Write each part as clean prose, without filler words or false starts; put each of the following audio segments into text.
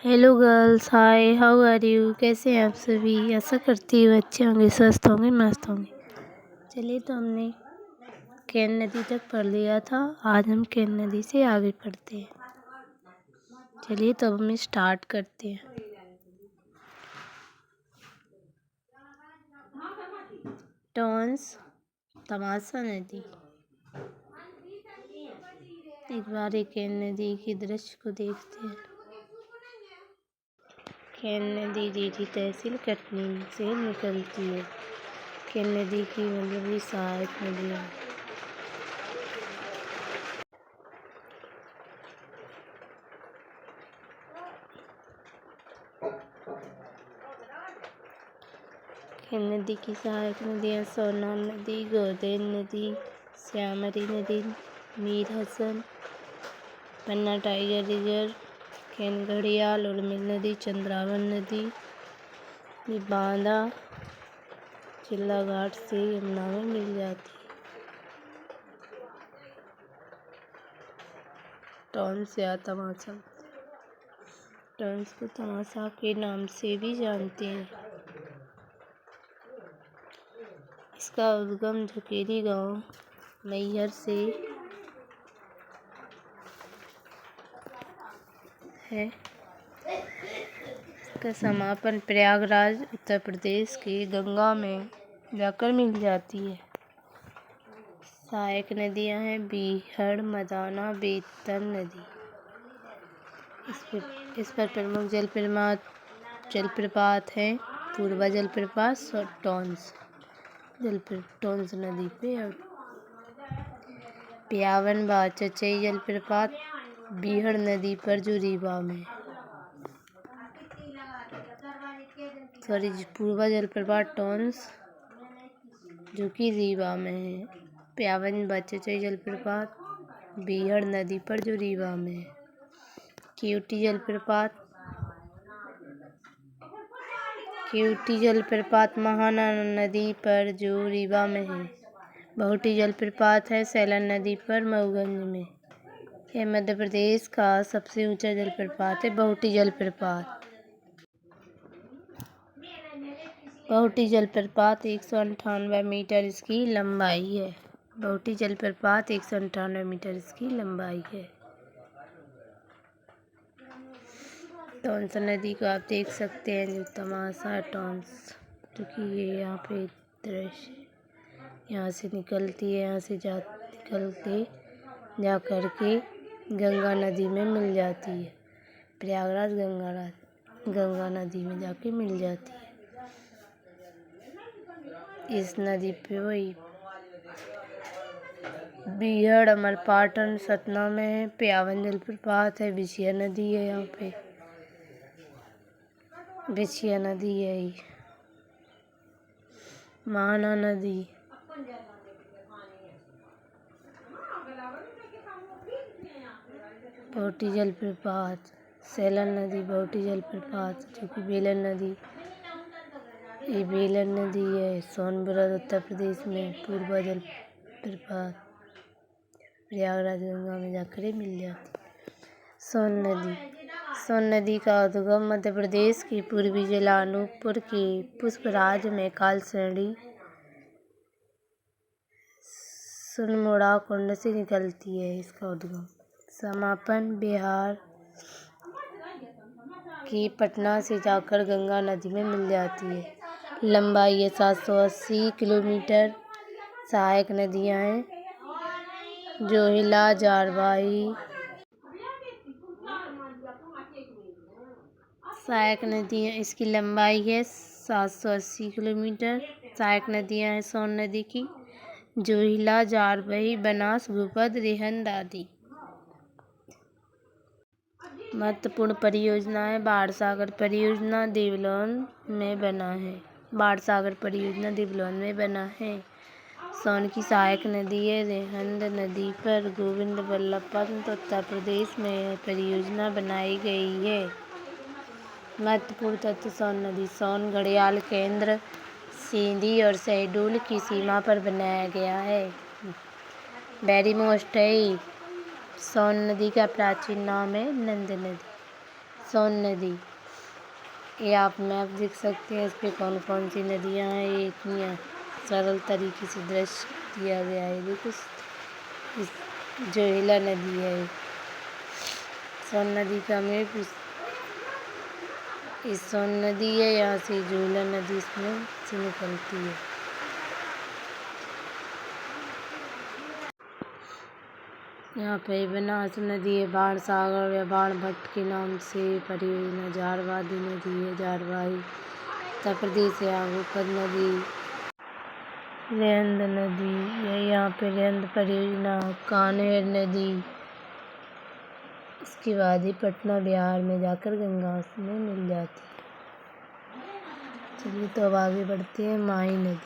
Hello girls, hi, how are you? कैसे हैं आप सभी? आशा करती हूँ अच्छे होंगे, स्वस्थ होंगे, मस्त होंगे। चलिए, तो हमने केन नदी तक पढ़ लिया था। आज हम केन नदी से आगे पढ़ते हैं। चलिए, तो अब हम स्टार्ट करते हैं। टॉन्स, तमाशा नदी। एक बार एक केन नदी के दृश्य को देखते हैं। केन नदी डीडी तहसील कटनी से निकलती है। केन नदी की मतलब सहायक नदी है। केन नदी की सहायक नदियाँ सोनार नदी, गोदेन नदी, श्यामरी नदी, मीर हसन, पन्ना टाइगर रिजर्व, केन घड़ियाल, उर्मिल नदी, चंद्रावन नदी, ये बांदा चिल्ला घाट से यमुना में मिल जाती है। टॉन्स या तमाशा। टॉन्स को तमाशा के नाम से भी जानते हैं। इसका उद्गम झुकेरी गांव मैहर से है। इसका समापन प्रयागराज उत्तर प्रदेश के गंगा में जाकर मिल जाती है। सहायक नदियां हैं बीहड़, मदाना, बेतन नदी। इस पर प्रमुख जलप्रपात हैं पूर्वा जलप्रपात और टॉन्स नदी पे प्यावन व चचई जलप्रपात बीहड़ नदी पर जो रीवा में पूर्वा जलप्रपात टॉन्स जो कि रीवा में है। प्यावन व चचई जलप्रपात बीहड़ नदी पर जो रीवा में है। केवटी जलप्रपात महाना नदी पर जो रीवा में है। बहुटी जलप्रपात है सैलन नदी पर मऊगंज में। यह मध्य प्रदेश का सबसे ऊंचा जलप्रपात है। बहुटी जलप्रपात 198 मीटर इसकी लंबाई है। बहुटी जलप्रपात 198 मीटर इसकी लंबाई है। टॉन्स नदी को आप देख सकते हैं, जो तमाशा टॉन्स, क्योंकि ये यहाँ पे दृश्य यहाँ से निकलती है, यहाँ से निकल के जा कर के गंगा नदी में मिल जाती है। प्रयागराज गंगा नदी में जाके मिल जाती है। इस नदी पे वही बीहड़, अमरपाटन, सतना में है। प्यावन जलप्रपात है। बिछिया नदी है, यहाँ पे बिछिया नदी है। महाना नदी, बहुटी जलप्रपात, सैलन नदी, बहुटी जलप्रपात जो कि बेलन नदी, ये बेलन नदी है। सोनभद्र उत्तर प्रदेश में पूर्वा जलप्रपात प्रयागराज गंगा में जाकर मिल जाती। सोन नदी का उद्गम मध्य प्रदेश के पूर्वी जिला अनूपपुर के पुष्पराज में कालसरणी सुनमुड़ा कुंड से निकलती है। इसका उद्गम समापन बिहार की पटना से जाकर गंगा नदी में मिल जाती है। लंबाई है 780 किलोमीटर। सहायक नदियां हैं जोहिला, जारवाही। सहायक नदियां, इसकी लंबाई है 780 किलोमीटर। सहायक नदियां हैं सोन नदी की जोहिला, जारवाही, बनास, भूपत, रिहंद आदि। महत्वपूर्ण परियोजनाएं बाणसागर परियोजना देवलोन में बना है। बाणसागर परियोजना देवलोन में बना है। सोन की सहायक नदी है रिहंद नदी पर गोविंद वल्लभ पंत उत्तर प्रदेश में यह परियोजना बनाई गई है। महत्वपूर्ण तथ्य सोन नदी सोन घड़ियाल केंद्र सीधी और शहडोल की सीमा पर बनाया गया है। बैरीमोस्ट सोन नदी का प्राचीन नाम है नंद नदी। सोन नदी, ये आप मैप देख सकते हैं, इस पे कौन कौन सी नदियाँ हैं। ये इतनी सरल तरीके से दृश्य दिया गया है। देखो इस जोहिला नदी है, सोन नदी का मैप इस सोन नदी है, यहाँ से जोहिला नदी इसमें से निकलती है। यहाँ पे बनास नदी है, बाण सागर या बाणभट्ट के नाम से परियोजना। जारवादी नदी है, जारवाही उत्तर प्रदेश है। आगोपद नदी, रेंद नदी है, यहाँ पे रेंद परियोजना। कान्हेर नदी, इसके बाद ही पटना बिहार में जाकर गंगा में मिल जाती है। चलिए तो अब आगे बढ़ते हैं। माही नदी,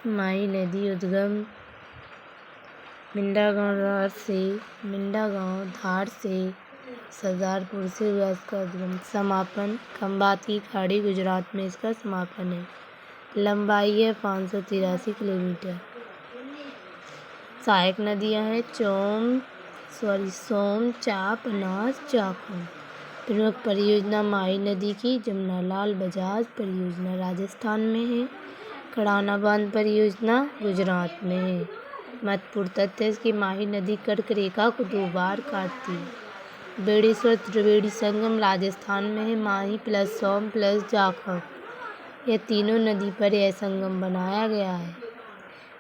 माही नदी उद्गम मिंडा गांव धार से सरदारपुर से हुआ इसका उद्गम। समापन खंबात की खाड़ी गुजरात में इसका समापन है। लंबाई है 583 किलोमीटर। सहायक नदियां हैं सोम, चाप, अनाज, जाखम। प्रमुख परियोजना माही नदी की जमनालाल बजाज परियोजना राजस्थान में है। कड़ाना बांध परियोजना गुजरात में है। महत्वपूर्ण तथ्य इसकी माही नदी कर्क रेखा को 2 बार काटती है। बेड़ेश्वर त्रिवेणी संगम राजस्थान में है। माही प्लस सोम प्लस जाखम, यह तीनों नदी पर यह संगम बनाया गया है।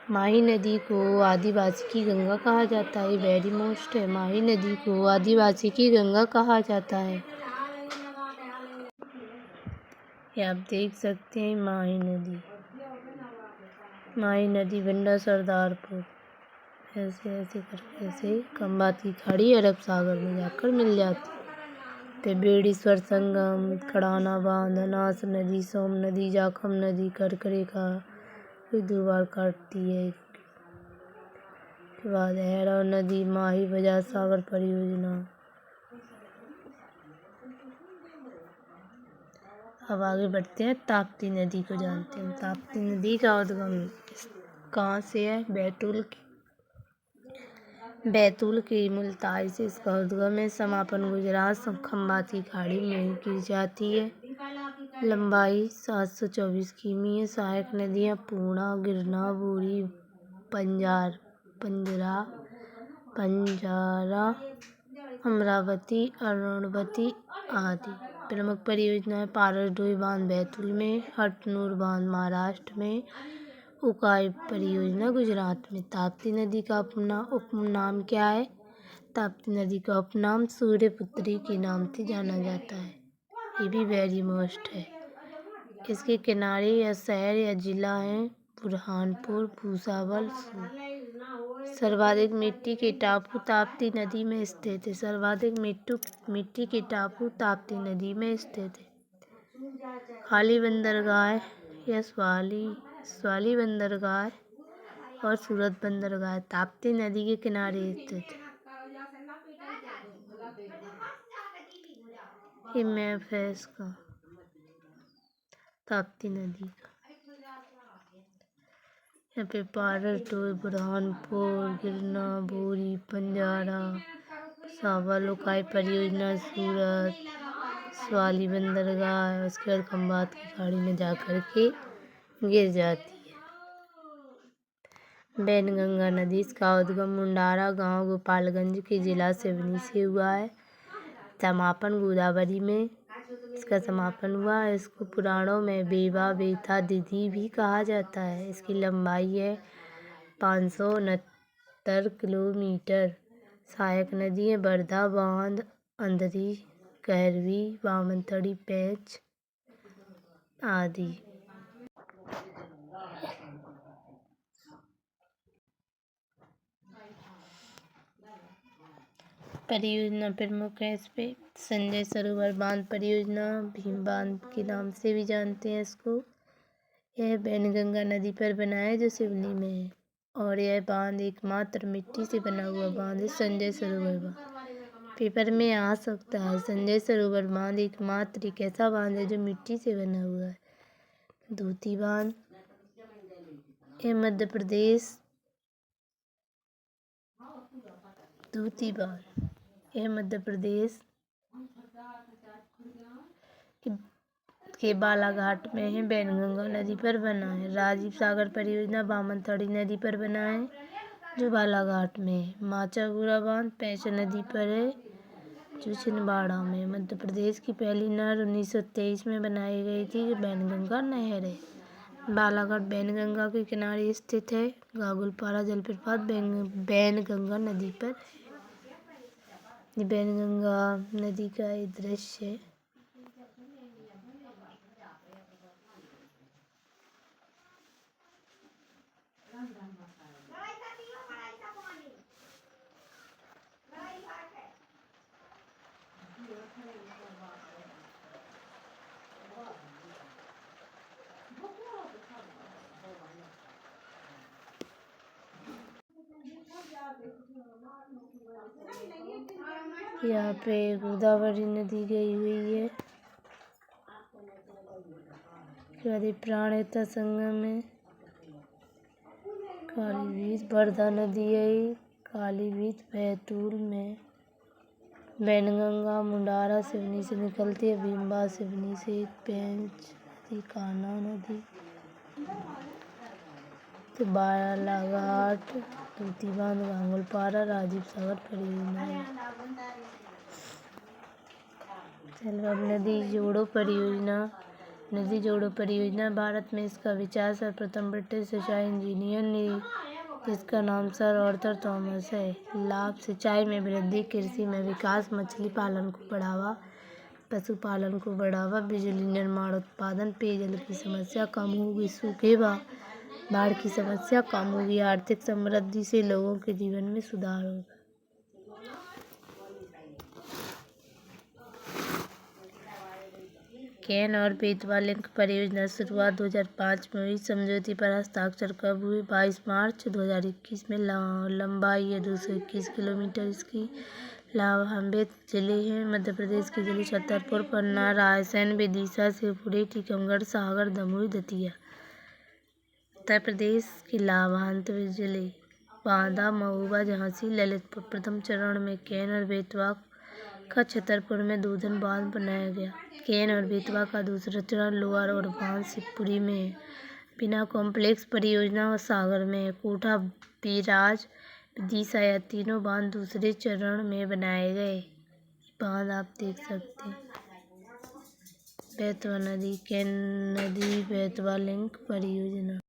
माही नदी को आदिवासी की गंगा कहा जाता है। वेरी मोस्ट है, माही नदी को आदिवासी की गंगा कहा जाता है। ये आप देख सकते हैं माही नदी बिंडा सरदारपुर ऐसे ऐसे करके ऐसे खंबात की खाड़ी अरब सागर में जाकर मिल जाती है। तो बेड़ेश्वर संगम, कड़ाना बांध, अनास नदी, सोम नदी, जाखम नदी कर्क रेखा 2 बार काटती है। के बाद हैरव नदी, माही बजाज सागर परियोजना। अब आगे बढ़ते हैं, ताप्ती नदी को जानते हैं। ताप्ती नदी का उद्गम कहाँ से है? बैतूल के मुल्ताई से इसका उद्गम है। समापन गुजरात खंबात की खाड़ी में की जाती है। लंबाई 724 किमी है। सहायक नदियाँ पूर्णा, गिरना, बूरी, पंजारा, अमरावती, अरुणवती आदि। प्रमुख परियोजनाएं पारसडोई बांध बैतूल में, हटनूर बांध महाराष्ट्र में, उकाई परियोजना गुजरात में। ताप्ती नदी का उपनाम क्या है? ताप्ती नदी का उपनाम सूर्यपुत्री के नाम से जाना जाता है। ये भी वेरी मोस्ट है। इसके किनारे या शहर या जिला हैं बुरहानपुर, भूसावल। सर्वाधिक मिट्टी के टापू ताप्ती नदी में स्थित है। सर्वाधिक मिट्टी के टापू ताप्ती नदी में स्थित है। खाली बंदरगाह या स्वाली बंदरगाह और सूरत बंदरगाह ताप्ती नदी के किनारे स्थित है। ये मैप है इसका ताप्ती नदी का। यहाँ पे पारसडोई, बुरहानपुर, गिरना, बोरी, पंजारा, सावल, उकाई परियोजना सूरत, स्वाली बंदरगाह, उसके बाद खंबात की खाड़ी में जाकर के गिर जाती है। वैनगंगा नदी, इसका उद्गम मुंडारा गांव गोपालगंज के जिला सिवनी से हुआ है। समापन गोदावरी में इसका समापन हुआ है। इसको पुराणों में बेवा, बेथा, दिधि भी कहा जाता है। इसकी लंबाई है 569 किलोमीटर। सहायक नदी है वर्धा बांध, अंधरी, कहरवी, वामनथड़ी, पेंच आदि। परियोजना प्रमुख है इस पे संजय सरोवर बांध परियोजना, भीम बांध के नाम से भी जानते हैं इसको। यह वैनगंगा नदी पर बना है जो सिवनी में है, और यह बांध एकमात्र मिट्टी से बना हुआ बांध है। संजय सरोवर बांध पेपर में आ सकता है। संजय सरोवर बांध एकमात्र एक ऐसा बांध है जो मिट्टी से बना हुआ है। धोती बांध, यह मध्य प्रदेश धोती बांध, यह मध्य प्रदेश के बालाघाट में है। वैनगंगा नदी पर बना है। राजीव सागर परियोजना बामनथड़ी नदी पर बना है, जो बालाघाट में है। माचागुड़ा बांध पैंच नदी पर है, जो छिंदवाड़ा में। मध्य प्रदेश की पहली नहर 1923 में बनाई गई थी, जो वैनगंगा नहर है। बालाघाट वैनगंगा के किनारे स्थित है। गागुलपारा जलप्रपात वैनगंगा नदी पर है। वैनगंगा नदी का ये दृश्य है। यहाँ पे गोदावरी नदी गई हुई है। हरि प्राणिता संगम है। कालीवीत वर्धा नदी है। कालीवीत बैतूल में। वैनगंगा मुंडारा सिवनी से निकलती है। भीमबा सिवनी से। पेंच नदी, कान्हा नदी, तो बालाघाट, तूती बांध, गांगुलपारा, राजीव सागर परियोजना है। चलो अब नदी जोड़ो परियोजना। नदी जोड़ो परियोजना भारत में इसका विचार सर्वप्रथम ब्रिटिश सिंचाई इंजीनियर ने, जिसका नाम सर आर्थर थॉमस है। लाभ सिंचाई में वृद्धि, कृषि में विकास, मछली पालन को बढ़ावा, पशुपालन को बढ़ावा, बिजली निर्माण उत्पादन, पेयजल की समस्या कम होगी, सूखे व बाढ़ की समस्या कम होगी, आर्थिक समृद्धि से लोगों के जीवन में सुधार होगा। केन और बेतवा लिंक परियोजना शुरुआत 2005 में हुई। समझौते पर हस्ताक्षर कब हुए? 22 मार्च 2021 में। लंबाई है 221 किलोमीटर। इसकी लाभान्वित जिले हैं मध्य प्रदेश के जिले छतरपुर, पन्ना, रायसेन, विदिशा, शिवपुरी, टीकमगढ़, सागर, दमोह, दतिया। उत्तर प्रदेश के लाभान्वित जिले बांदा, महोबा, झांसी, ललितपुर। प्रथम चरण में केन और बेतवा का छतरपुर में 2 दिन बाद बनाया गया। केन और बेतवा का दूसरा चरण लोअर और बांध शिवपुरी में है। बिना कॉम्प्लेक्स परियोजना और सागर में है। कोटा, बिराज, विदिशा, यह तीनों बांध दूसरे चरण में बनाए गए। बांध आप देख सकते हैं। बेतवा नदी, केन नदी, बेतवा लिंक परियोजना।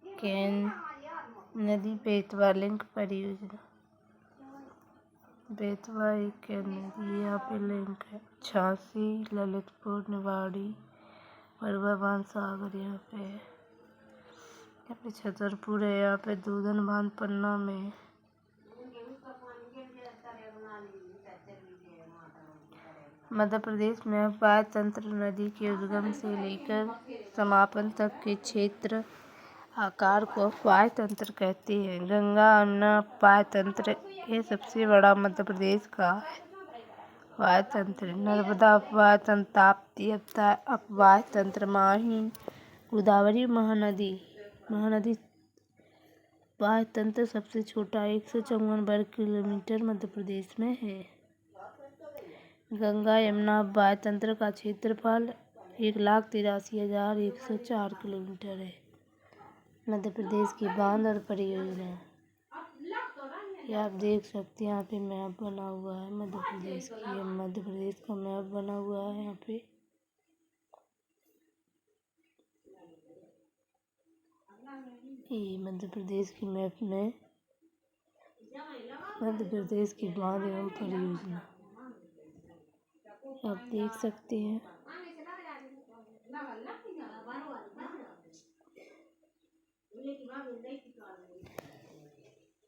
केन नदी, बेतवा लिंक परियोजना। बेतवा एक केन नदी, यहाँ पे लिंक है। झांसी, ललितपुर, निवाड़ी, बरुआ बांध, सागर यहाँ पे है। यहाँ पे छतरपुर है। यहाँ पे दूधन बांध पन्ना में है। मध्य प्रदेश में पायतंत्र नदी के उद्गम से लेकर समापन तक के क्षेत्र आकार को पायतंत्र कहते हैं। गंगा यमुना पायतंत्र ये सबसे बड़ा मध्य प्रदेश का पायतंत्र। नर्मदा अपवायतंत्र, ताप्ती अपवायतंत्र, माही, गोदावरी, महानदी पायतंत्र सबसे छोटा 154 वर्ग किलोमीटर मध्य प्रदेश में है। गंगा यमुना अपवायतंत्र का क्षेत्रफल 1,83,104 किलोमीटर है। मध्य प्रदेश की बांध और परियोजना ये आप देख सकते हैं। यहाँ पे मैप बना हुआ है मध्य प्रदेश की। मध्य प्रदेश का मैप बना हुआ है यहाँ पे। ये मध्य प्रदेश की मैप में मध्य प्रदेश की बांध एवं परियोजना आप देख सकते हैं।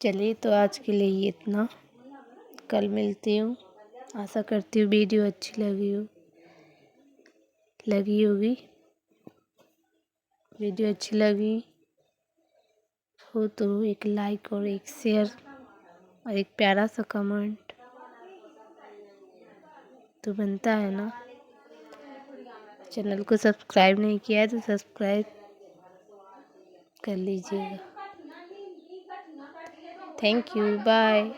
चलिए तो आज के लिए इतना। कल मिलती हूँ। आशा करती हूँ वीडियो अच्छी लगी होगी। वीडियो अच्छी लगी हो तो एक लाइक और एक शेयर और एक प्यारा सा कमेंट तो बनता है ना। चैनल को सब्सक्राइब नहीं किया है तो सब्सक्राइब कर लीजिएगा। Thank you, bye.